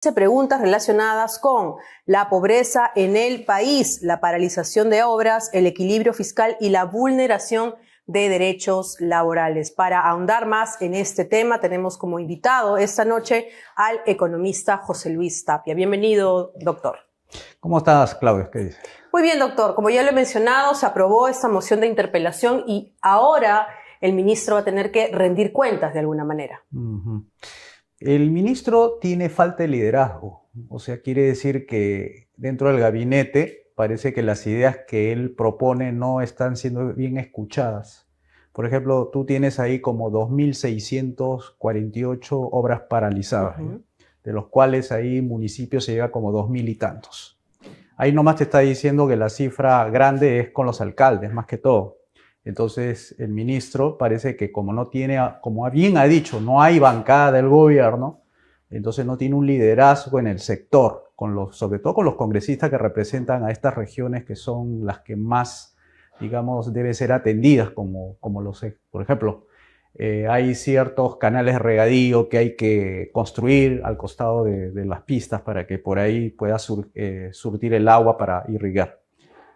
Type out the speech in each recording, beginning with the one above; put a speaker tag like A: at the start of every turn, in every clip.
A: Preguntas relacionadas con la pobreza en el país, la paralización de obras, el equilibrio fiscal y la vulneración de derechos laborales. Para ahondar más en este tema, tenemos como invitado esta noche al economista José Luis Tapia. Bienvenido, doctor.
B: ¿Cómo estás, Claudia? ¿Qué dices?
A: Muy bien, doctor. Como ya lo he mencionado, se aprobó esta moción de interpelación y ahora el ministro va a tener que rendir cuentas de alguna manera.
B: El ministro tiene falta de liderazgo, o sea, quiere decir que dentro del gabinete parece que las ideas que él propone no están siendo bien escuchadas. Por ejemplo, tú tienes ahí como 2.648 obras paralizadas, de los cuales ahí municipios se llega como 2.000 y tantos. Ahí nomás te está diciendo que la cifra grande es con los alcaldes, más que todo. Entonces, el ministro parece que como no tiene, como bien ha dicho, no hay bancada del gobierno, entonces no tiene un liderazgo en el sector, sobre todo con los congresistas que representan a estas regiones que son las que más, digamos, deben ser atendidas, como por ejemplo, hay ciertos canales de regadío que hay que construir al costado de las pistas para que por ahí pueda surtir el agua para irrigar.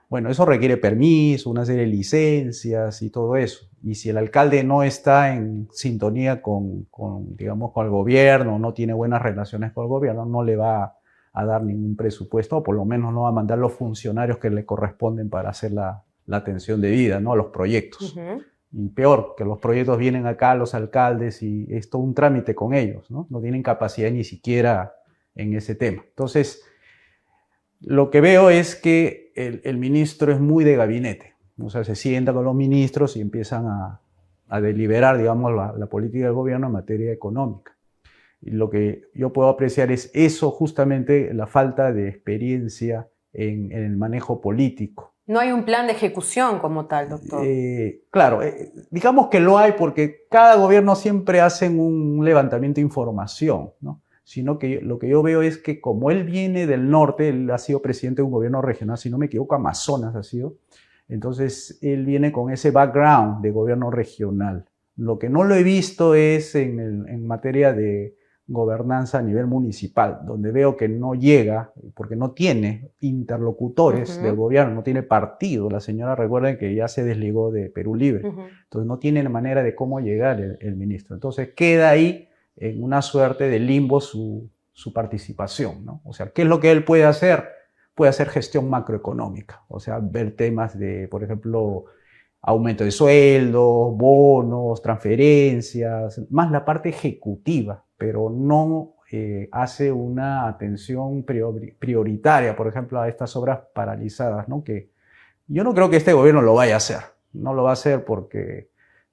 B: Bueno, eso requiere permiso, una serie de licencias y todo eso. Y si el alcalde no está en sintonía digamos, con el gobierno, no tiene buenas relaciones con el gobierno, no le va a dar ningún presupuesto, o por lo menos no va a mandar los funcionarios que le corresponden para hacer la atención debida, ¿no? A los proyectos. Y peor, que los proyectos vienen acá a los alcaldes y es todo un trámite con ellos, ¿no? No tienen capacidad ni siquiera en ese tema. Entonces, lo que veo es que el ministro es muy de gabinete, o sea, se sienta con los ministros y empiezan a deliberar, digamos, la política del gobierno en materia económica. Y lo que yo puedo apreciar es eso, justamente la falta de experiencia en el manejo político.
A: No hay un plan de ejecución como tal, doctor.
B: Claro, digamos que lo hay porque cada gobierno siempre hace un levantamiento de información, ¿no? Sino que lo que yo veo es que como él viene del norte, él ha sido presidente de un gobierno regional, si no me equivoco, Amazonas ha sido, entonces él viene con ese background de gobierno regional. Lo que no lo he visto es en materia de gobernanza a nivel municipal, donde veo que no llega, porque no tiene interlocutores del gobierno, no tiene partido. La señora, recuerden que ya se desligó de Perú Libre, entonces no tiene manera de cómo llegar el ministro. Entonces queda ahí en una suerte de limbo su participación, ¿no? O sea, ¿qué es lo que él puede hacer? Puede hacer gestión macroeconómica, o sea, ver temas de, por ejemplo, aumento de sueldos, bonos, transferencias, más la parte ejecutiva, pero no hace una atención prioritaria, por ejemplo, a estas obras paralizadas, ¿no? Que yo no creo que este gobierno lo vaya a hacer, no lo va a hacer porque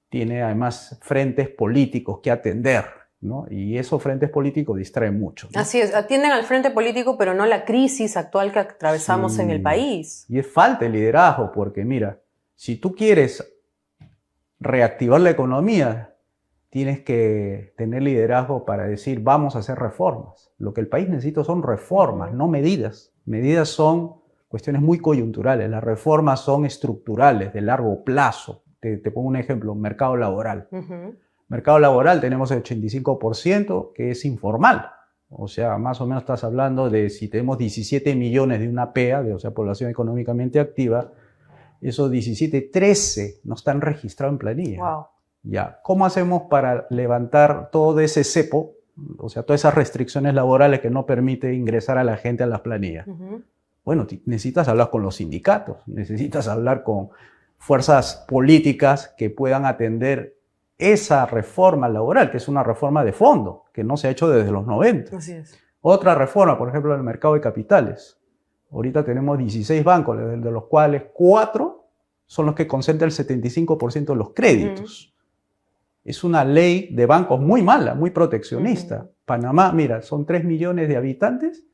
B: tiene además frentes políticos que atender, ¿no? Y esos frentes políticos distraen mucho, ¿no?
A: Así es, atienden al frente político, pero no la crisis actual que atravesamos en el país.
B: Y es falta de liderazgo, porque mira, si tú quieres reactivar la economía, tienes que tener liderazgo para decir, vamos a hacer reformas. Lo que el país necesita son reformas, no medidas. Medidas son cuestiones muy coyunturales, las reformas son estructurales, de largo plazo. Te pongo un ejemplo, mercado laboral. Mercado laboral tenemos el 85% que es informal. O sea, más o menos estás hablando de si tenemos 17 millones de una PEA, o sea, población económicamente activa, esos 17, 13 no están registrados en planilla.
A: Wow.
B: Ya, ¿cómo hacemos para levantar todo ese cepo, o sea, todas esas restricciones laborales que no permite ingresar a la gente a las planillas? Bueno, necesitas hablar con los sindicatos, necesitas hablar con fuerzas políticas que puedan atender esa reforma laboral, que es una reforma de fondo, que no se ha hecho desde los 90.
A: Así es.
B: Otra reforma, por ejemplo, en el mercado de capitales. Ahorita tenemos 16 bancos, de los cuales 4 son los que concentran el 75% de los créditos. Es una ley de bancos muy mala, muy proteccionista. Panamá, mira, son 3 millones de habitantes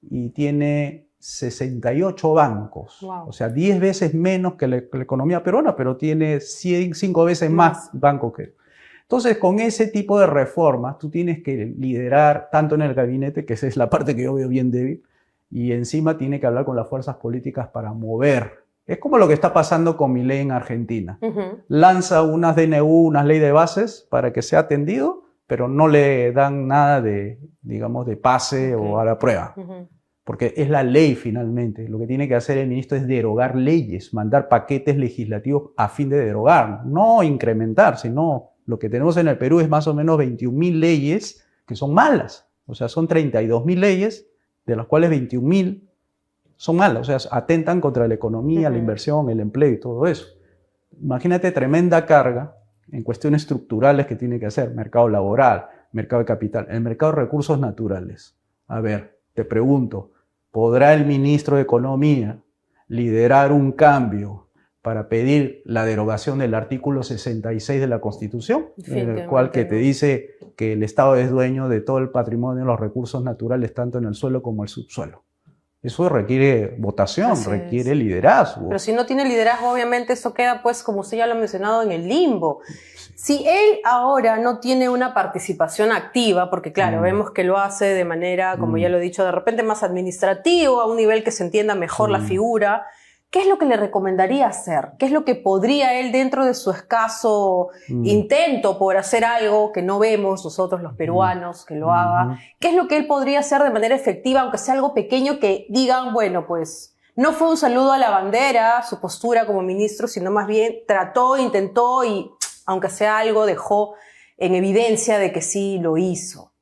B: y tiene 68 bancos.
A: Wow.
B: O sea, 10 veces menos que la economía peruana, pero tiene 5 veces más bancos que... Entonces, con ese tipo de reformas, tú tienes que liderar tanto en el gabinete, que esa es la parte que yo veo bien débil, y encima tiene que hablar con las fuerzas políticas para mover. Es como lo que está pasando con Milei en Argentina. Lanza unas DNU, unas ley de bases para que sea atendido, pero no le dan nada de, digamos, de pase o a la prueba. Porque es la ley finalmente. Lo que tiene que hacer el ministro es derogar leyes, mandar paquetes legislativos a fin de derogar, no incrementar, sino lo que tenemos en el Perú es más o menos 21.000 leyes que son malas. O sea, son 32.000 leyes, de las cuales 21.000 son malas. O sea, atentan contra la economía, la inversión, el empleo y todo eso. Imagínate tremenda carga en cuestiones estructurales que tiene que hacer. Mercado laboral, mercado de capital, el mercado de recursos naturales. A ver, te pregunto, ¿podrá el ministro de Economía liderar un cambio para pedir la derogación del artículo 66 de la Constitución? En el cual que te dice que el Estado es dueño de todo el patrimonio y los recursos naturales, tanto en el suelo como el subsuelo. Eso requiere votación, requiere liderazgo.
A: Pero si no tiene liderazgo, obviamente eso queda, pues, como usted ya lo ha mencionado, en el limbo. Sí. Si él ahora no tiene una participación activa, porque claro, vemos que lo hace de manera, como ya lo he dicho, de repente más administrativo, a un nivel que se entienda mejor la figura, ¿qué es lo que le recomendaría hacer? ¿Qué es lo que podría él, dentro de su escaso intento por hacer algo que no vemos nosotros los peruanos, que lo haga? ¿Qué es lo que él podría hacer de manera efectiva, aunque sea algo pequeño, que digan, bueno, pues no fue un saludo a la bandera, su postura como ministro, sino más bien trató, intentó y, aunque sea algo, dejó en evidencia de que sí lo hizo?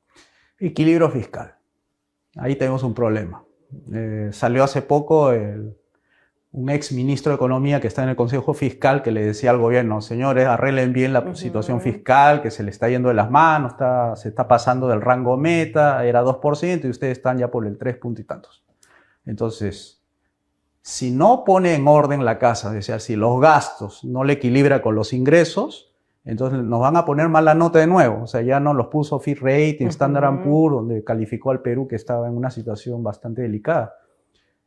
B: Equilibrio fiscal. Ahí tenemos un problema. Salió hace poco un ex ministro de Economía que está en el Consejo Fiscal que le decía al gobierno, señores, arreglen bien la situación fiscal, que se le está yendo de las manos, se está pasando del rango meta, era 2% y ustedes están ya por el 3 punto y tantos. Entonces, si no pone en orden la casa, es decir, si los gastos no le equilibra con los ingresos, entonces nos van a poner mala nota de nuevo. O sea, ya no los puso Fitch Ratings, Standard & Poor's, donde calificó al Perú que estaba en una situación bastante delicada.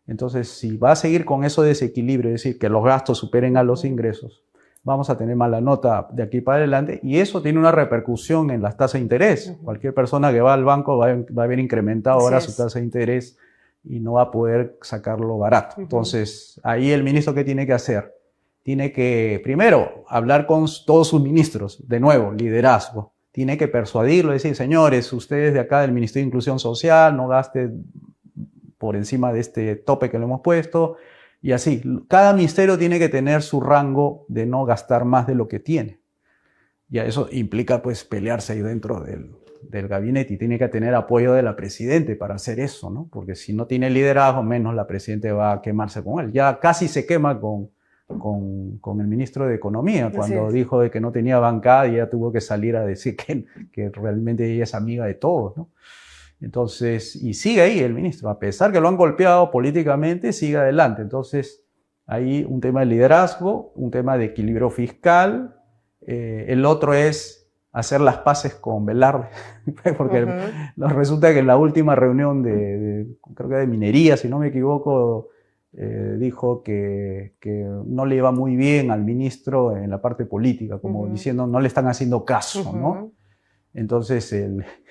B: Entonces, si va a seguir con eso de desequilibrio, es decir, que los gastos superen a los ingresos, vamos a tener mala nota de aquí para adelante y eso tiene una repercusión en las tasas de interés. Cualquier persona que va al banco va a ver incrementado ahora su tasa de interés y no va a poder sacarlo barato. Entonces, ahí el ministro, ¿qué tiene que hacer? Tiene que, primero, hablar con todos sus ministros, de nuevo, liderazgo. Tiene que persuadirlo, decir, señores, ustedes de acá del Ministerio de Inclusión Social, no gasten por encima de este tope que le hemos puesto, y así. Cada ministerio tiene que tener su rango de no gastar más de lo que tiene. Y eso implica, pues, pelearse ahí dentro del gabinete, y tiene que tener apoyo de la presidenta para hacer eso, ¿no? Porque si no tiene liderazgo, menos la presidenta va a quemarse con él. Ya casi se quema con el ministro de Economía, cuando dijo de que no tenía bancada y ya tuvo que salir a decir que realmente ella es amiga de todos, ¿no? Entonces, y sigue ahí el ministro, a pesar que lo han golpeado políticamente, sigue adelante. Entonces, ahí un tema de liderazgo, un tema de equilibrio fiscal, el otro es hacer las paces con Velarde, porque nos resulta que en la última reunión creo que de minería, si no me equivoco, dijo que no le iba muy bien al ministro en la parte política, como diciendo no le están haciendo caso, ¿no? Entonces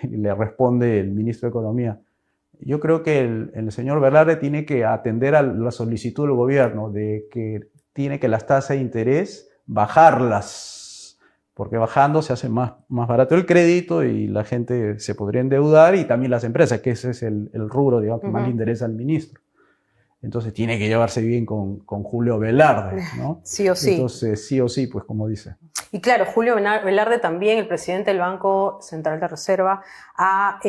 B: le responde el ministro de Economía, yo creo que el señor Velarde tiene que atender a la solicitud del gobierno de que tiene que las tasas de interés bajarlas, porque bajando se hace más barato el crédito y la gente se podría endeudar y también las empresas, que ese es el rubro, digamos, que más le interesa al ministro. Entonces tiene que llevarse bien con Julio Velarde, ¿no?
A: Sí o sí.
B: Entonces, sí o sí, pues como dice.
A: Y claro, Julio Velarde también, el presidente del Banco Central de Reserva, ha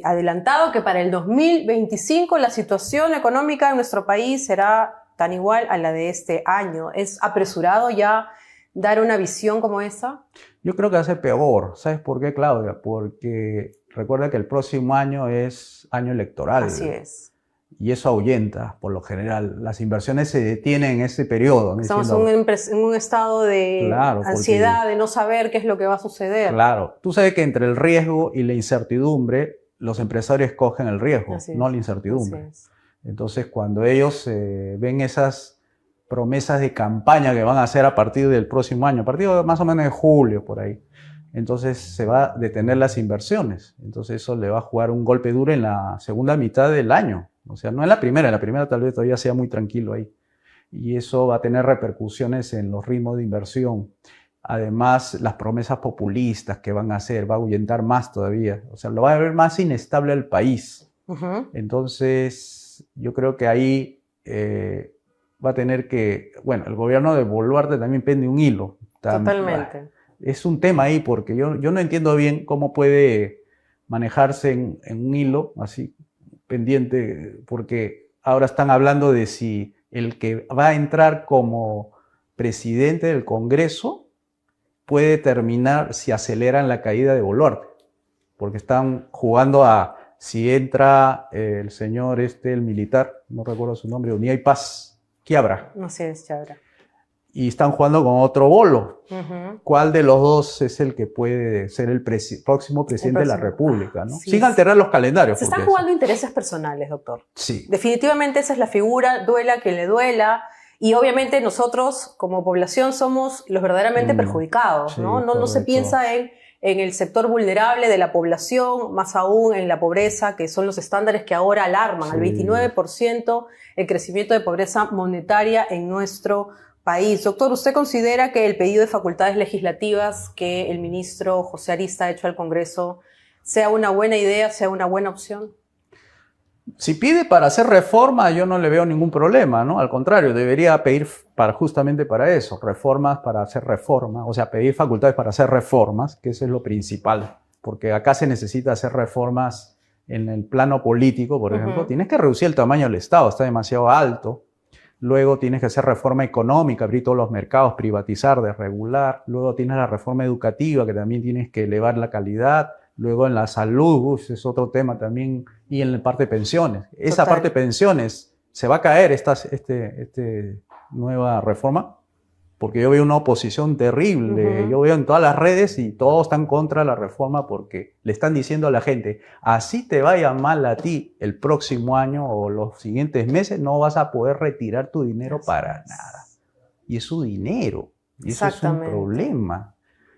A: adelantado que para el 2025 la situación económica en nuestro país será tan igual a la de este año. ¿Es apresurado ya dar una visión como esa?
B: Yo creo que va a ser peor. ¿Sabes por qué, Claudia? Porque recuerda que el próximo año es año electoral.
A: Así es.
B: Y eso ahuyenta, por lo general. Las inversiones se detienen en ese periodo, ¿no?
A: Estamos en un estado de ansiedad, de no saber qué es lo que va a suceder.
B: Claro. Tú sabes que entre el riesgo y la incertidumbre, los empresarios escogen el riesgo, no la incertidumbre. Entonces, cuando ellos ven esas promesas de campaña que van a hacer a partir del próximo año, a partir más o menos de julio, por ahí, entonces se va a detener las inversiones. Entonces eso le va a jugar un golpe duro en la segunda mitad del año. O sea, no en la primera tal vez todavía sea muy tranquilo ahí. Y eso va a tener repercusiones en los ritmos de inversión. Además, las promesas populistas que van a hacer, va a ahuyentar más todavía. O sea, lo va a ver más inestable al país. Entonces, yo creo que ahí va a tener que, bueno, el gobierno de Boluarte también pende un hilo.
A: Totalmente.
B: Es un tema ahí porque yo no entiendo bien cómo puede manejarse en un hilo así pendiente, porque ahora están hablando de si el que va a entrar como presidente del Congreso puede terminar si aceleran la caída de Boluarte, porque están jugando a si entra el señor el militar, no recuerdo su nombre, Unidad y Paz, Quiabra.
A: No sé, Quiabra.
B: Y están jugando con otro bolo. ¿Cuál de los dos es el que puede ser el próximo presidente de la República? ¿no?
A: Sí,
B: sin alterar los calendarios.
A: Se están jugando intereses personales, doctor.
B: Sí.
A: Definitivamente esa es la figura, duela que le duela. Y obviamente nosotros, como población, somos los verdaderamente perjudicados,
B: sí,
A: ¿no? No se piensa en el sector vulnerable de la población, más aún en la pobreza, que son los estándares que ahora alarman. Al 29% el crecimiento de pobreza monetaria en nuestro país. Doctor, ¿usted considera que el pedido de facultades legislativas que el ministro José Arista ha hecho al Congreso sea una buena idea, sea una buena opción?
B: Si pide para hacer reforma, yo no le veo ningún problema, ¿no? Al contrario, debería pedir justamente para eso, reformas para hacer reforma, o sea, pedir facultades para hacer reformas, que eso es lo principal, porque acá se necesita hacer reformas en el plano político, por ejemplo. Tienes que reducir el tamaño del Estado, está demasiado alto. Luego tienes que hacer reforma económica, abrir todos los mercados, privatizar, desregular. Luego tienes la reforma educativa, que también tienes que elevar la calidad. Luego en la salud, es otro tema también. Y en la parte de pensiones. Esa parte de pensiones, ¿se va a caer esta nueva reforma? Porque yo veo una oposición terrible. Yo veo en todas las redes y todos están contra la reforma porque le están diciendo a la gente, así te vaya mal a ti el próximo año o los siguientes meses, no vas a poder retirar tu dinero para nada. Y es su dinero. Y eso es un problema.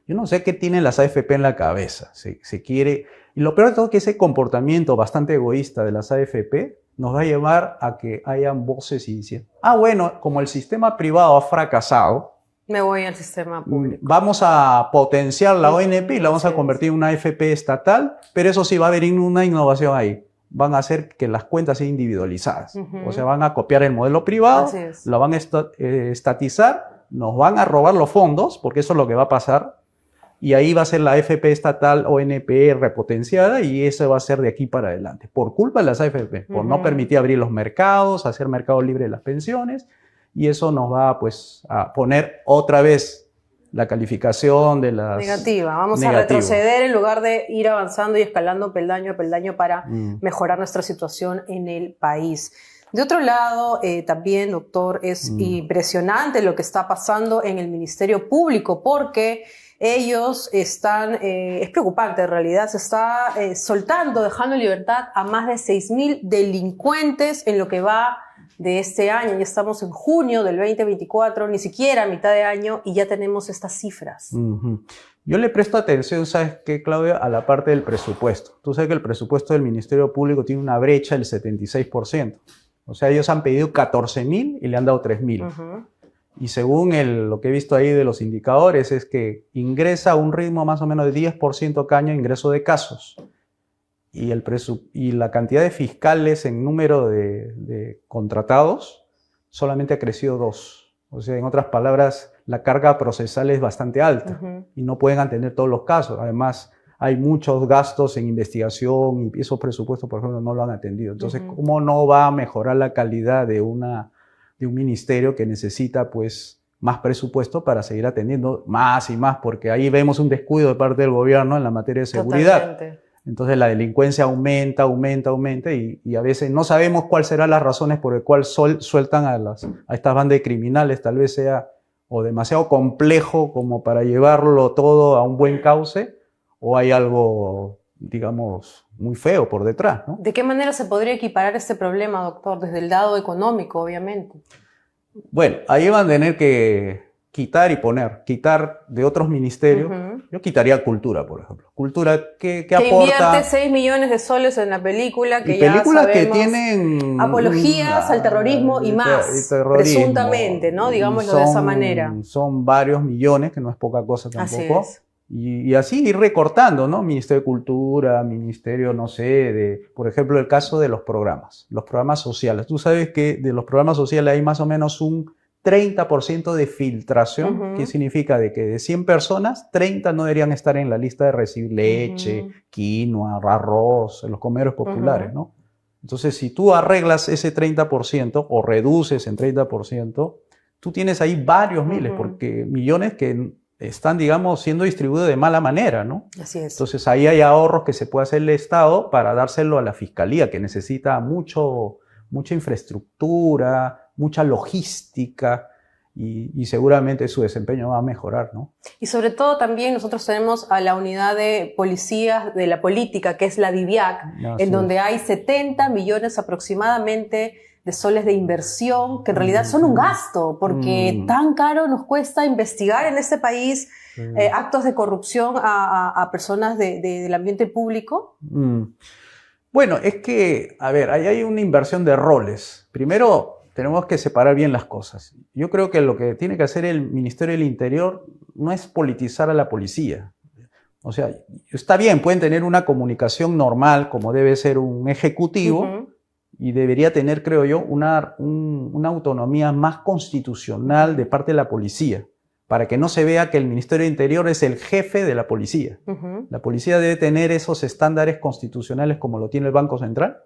B: Yo no sé qué tienen las AFP en la cabeza. Se quiere... Y lo peor de todo es que ese comportamiento bastante egoísta de las AFP nos va a llevar a que hayan voces y dicen, bueno, como el sistema privado ha fracasado,
A: me voy al sistema público.
B: Vamos a potenciar la ONP y la vamos a convertir en una AFP estatal, pero eso sí va a haber una innovación ahí. Van a hacer que las cuentas sean individualizadas. O sea, van a copiar el modelo privado, lo van a estatizar, nos van a robar los fondos, porque eso es lo que va a pasar. Y ahí va a ser la AFP estatal ONP repotenciada y eso va a ser de aquí para adelante. Por culpa de las AFP, por no permitir abrir los mercados, hacer mercado libre de las pensiones. Y eso nos va pues, a poner otra vez la calificación de las...
A: Negativa. Vamos a retroceder en lugar de ir avanzando y escalando peldaño a peldaño para mejorar nuestra situación en el país. De otro lado, también, doctor, es impresionante lo que está pasando en el Ministerio Público porque ellos están, es preocupante en realidad, se está soltando, dejando en libertad a más de 6.000 delincuentes en lo que va de este año. Ya estamos en junio del 2024, ni siquiera a mitad de año y ya tenemos estas cifras.
B: Yo le presto atención, ¿sabes qué, Claudia? A la parte del presupuesto. Tú sabes que el presupuesto del Ministerio Público tiene una brecha del 76%. O sea, ellos han pedido 14.000 y le han dado 3.000. Y según lo que he visto ahí de los indicadores es que ingresa a un ritmo más o menos de 10% cada año ingreso de casos. Y la cantidad de fiscales en número de contratados solamente ha crecido 2. O sea, en otras palabras, la carga procesal es bastante alta y no pueden atender todos los casos. Además, hay muchos gastos en investigación y esos presupuestos, por ejemplo, no lo han atendido. Entonces, ¿cómo no va a mejorar la calidad de un ministerio que necesita pues más presupuesto para seguir atendiendo más y más? Porque ahí vemos un descuido de parte del gobierno en la materia de seguridad. Totalmente. Entonces la delincuencia aumenta y a veces no sabemos cuáles serán las razones por las cuales sueltan a estas bandas de criminales. Tal vez sea o demasiado complejo como para llevarlo todo a un buen cauce o hay algo, digamos, muy feo por detrás, ¿no?
A: ¿De qué manera se podría equiparar este problema, doctor? Desde el lado económico, obviamente.
B: Bueno, ahí van a tener que quitar y poner, quitar de otros ministerios. Yo quitaría cultura, por ejemplo. Cultura, ¿qué aporta?
A: Que invierte 6 millones de soles en la película, que
B: y
A: ya
B: películas
A: sabemos,
B: que tienen
A: apologías al terrorismo y más, presuntamente, ¿no? Digámoslo de esa manera.
B: Son varios millones, que no es poca cosa tampoco.
A: Así es.
B: Y así ir recortando, ¿no? Ministerio de Cultura, Ministerio, no sé, por ejemplo, el caso de los programas sociales. Tú sabes que de los programas sociales hay más o menos un 30% de filtración, que significa de que de 100 personas, 30 no deberían estar en la lista de recibir leche, quinoa, arroz, en los comedores populares, ¿no? Entonces, si tú arreglas ese 30% o reduces en 30%, tú tienes ahí varios miles, porque millones que están, digamos, siendo distribuidos de mala manera, ¿no?
A: Así es.
B: Entonces, ahí hay ahorros que se puede hacer el Estado para dárselo a la Fiscalía, que necesita mucha infraestructura, mucha logística, y seguramente su desempeño va a mejorar, ¿no?
A: Y sobre todo también nosotros tenemos a la unidad de policías de la política, que es la DIVIAC, en donde hay 70 millones aproximadamente de soles de inversión, que en realidad son un gasto, porque tan caro nos cuesta investigar en este país actos de corrupción a personas del ambiente público.
B: Bueno, es que, a ver, ahí hay una inversión de roles. Primero, tenemos que separar bien las cosas. Yo creo que lo que tiene que hacer el Ministerio del Interior no es politizar a la policía. O sea, está bien, pueden tener una comunicación normal, como debe ser un ejecutivo, y debería tener, creo yo, una autonomía más constitucional de parte de la policía, para que no se vea que el Ministerio del Interior es el jefe de la policía. La policía debe tener esos estándares constitucionales como lo tiene el Banco Central,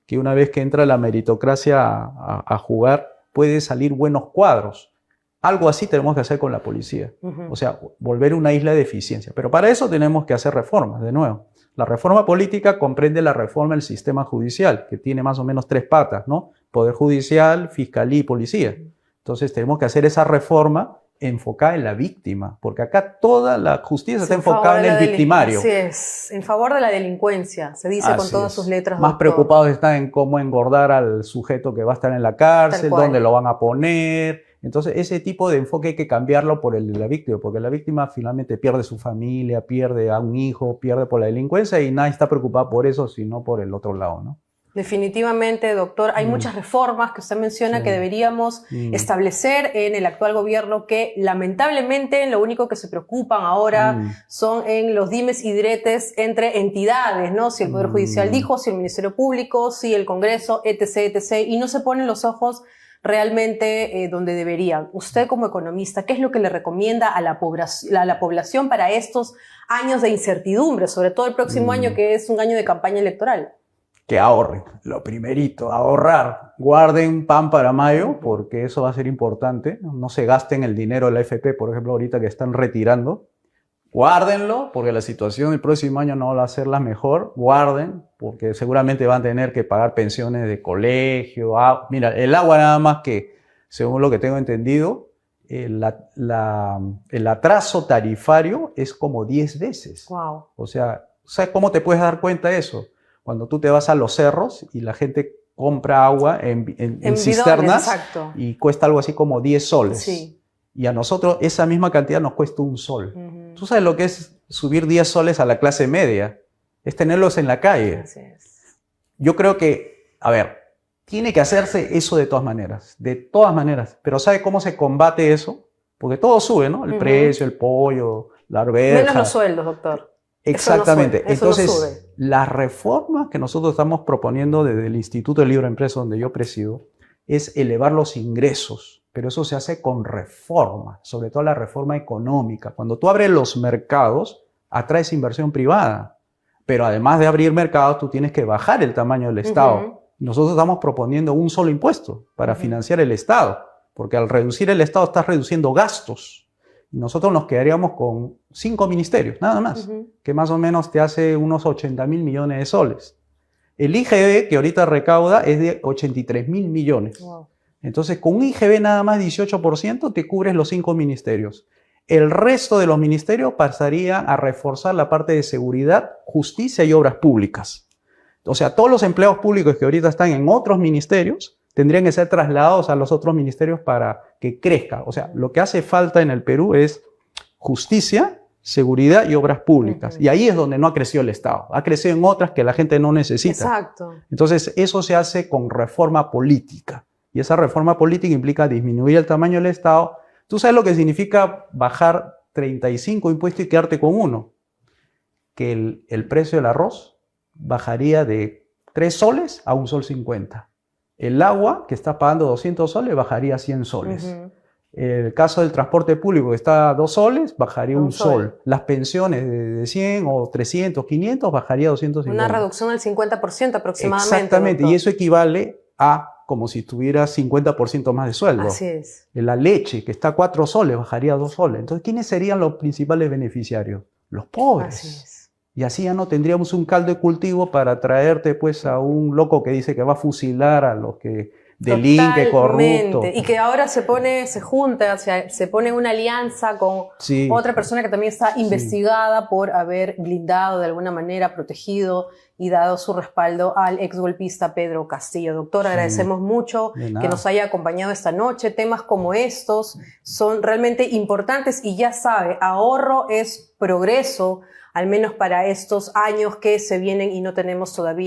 B: que una vez que entra la meritocracia a jugar, puede salir buenos cuadros. Algo así tenemos que hacer con la policía. O sea, volver una isla de eficiencia. Pero para eso tenemos que hacer reformas, de nuevo. La reforma política comprende la reforma del sistema judicial, que tiene más o menos 3 patas, ¿no? Poder judicial, fiscalía y policía. Entonces tenemos que hacer esa reforma enfocada en la víctima, porque acá toda la justicia está enfocada en el victimario.
A: Así es, en favor de la delincuencia, se dice con todas sus letras.
B: Más preocupados están en cómo engordar al sujeto que va a estar en la cárcel, dónde lo van a poner. Entonces, ese tipo de enfoque hay que cambiarlo por el de la víctima, porque la víctima finalmente pierde su familia, pierde a un hijo, pierde por la delincuencia y nadie está preocupado por eso, sino por el otro lado, ¿no?
A: Definitivamente, doctor, hay muchas reformas que usted menciona que deberíamos establecer en el actual gobierno, que lamentablemente lo único que se preocupan ahora son en los dimes y diretes entre entidades, ¿no? Si el Poder Judicial dijo, si el Ministerio Público, si el Congreso, etc., etc., y no se ponen los ojos realmente donde deberían. Usted como economista, ¿qué es lo que le recomienda a la población para estos años de incertidumbre, sobre todo el próximo año, que es un año de campaña electoral?
B: Que ahorren, lo primerito, ahorrar. Guarden pan para mayo, porque eso va a ser importante. No se gasten el dinero de la AFP, por ejemplo, ahorita que están retirando. Guárdenlo, porque la situación el próximo año no va a ser la mejor. Guarden, porque seguramente van a tener que pagar pensiones de colegio. Mira, el agua nada más que, según lo que tengo entendido, el atraso tarifario es como 10 veces.
A: Wow.
B: O sea, ¿sabes cómo te puedes dar cuenta de eso? Cuando tú te vas a los cerros y la gente compra agua en cisternas,
A: exacto,
B: y cuesta algo así como 10 soles.
A: Sí.
B: Y a nosotros esa misma cantidad nos cuesta 1 sol. ¿Tú sabes lo que es subir 10 soles a la clase media? Es tenerlos en la calle.
A: Así es.
B: Yo creo que, a ver, tiene que hacerse eso de todas maneras. De todas maneras. Pero ¿sabe cómo se combate eso? Porque todo sube, ¿no? El precio, el pollo, la arveja.
A: Menos los sueldos, doctor.
B: Exactamente.
A: Eso no sube.
B: Entonces, las reformas que nosotros estamos proponiendo desde el Instituto de Libre Empresa, donde yo presido, es elevar los ingresos. Pero eso se hace con reforma, sobre todo la reforma económica. Cuando tú abres los mercados, atraes inversión privada. Pero además de abrir mercados, tú tienes que bajar el tamaño del Estado. Nosotros estamos proponiendo un solo impuesto para financiar el Estado, porque al reducir el Estado estás reduciendo gastos. Nosotros nos quedaríamos con 5 ministerios, nada más, que más o menos te hace unos 80.000 millones de soles. El IGB, que ahorita recauda, es de 83.000 millones. Wow. Entonces, con un IGB nada más 18% te cubres los 5 ministerios. El resto de los ministerios pasaría a reforzar la parte de seguridad, justicia y obras públicas. O sea, todos los empleados públicos que ahorita están en otros ministerios tendrían que ser trasladados a los otros ministerios para que crezca. O sea, lo que hace falta en el Perú es justicia, seguridad y obras públicas. Y ahí es donde no ha crecido el Estado. Ha crecido en otras que la gente no necesita.
A: Exacto.
B: Entonces, eso se hace con reforma política. Y esa reforma política implica disminuir el tamaño del Estado. ¿Tú sabes lo que significa bajar 35 impuestos y quedarte con uno? Que el precio del arroz bajaría de 3 soles a 1,50 sol. El agua, que está pagando 200 soles, bajaría a 100 soles. El caso del transporte público, que está a 2 soles, bajaría 1 sol. Las pensiones de 100 o 300, 500, bajaría a 250.
A: Una reducción del 50% aproximadamente.
B: Exactamente,
A: doctor.
B: y eso equivale a como si tuviera 50% más de sueldo.
A: Así es.
B: La leche, que está a 4 soles, bajaría a 2 soles. Entonces, ¿quiénes serían los principales beneficiarios? Los pobres.
A: Así es.
B: Y así ya no tendríamos un caldo de cultivo para traerte pues a un loco que dice que va a fusilar a los que delinque, corrupto.
A: Y que ahora se junta, se pone una alianza con otra persona que también está investigada por haber blindado de alguna manera, protegido y dado su respaldo al exgolpista Pedro Castillo. Doctor, agradecemos mucho que nos haya acompañado esta noche. Temas como estos son realmente importantes y ya sabe, ahorro es progreso, al menos para estos años que se vienen y no tenemos todavía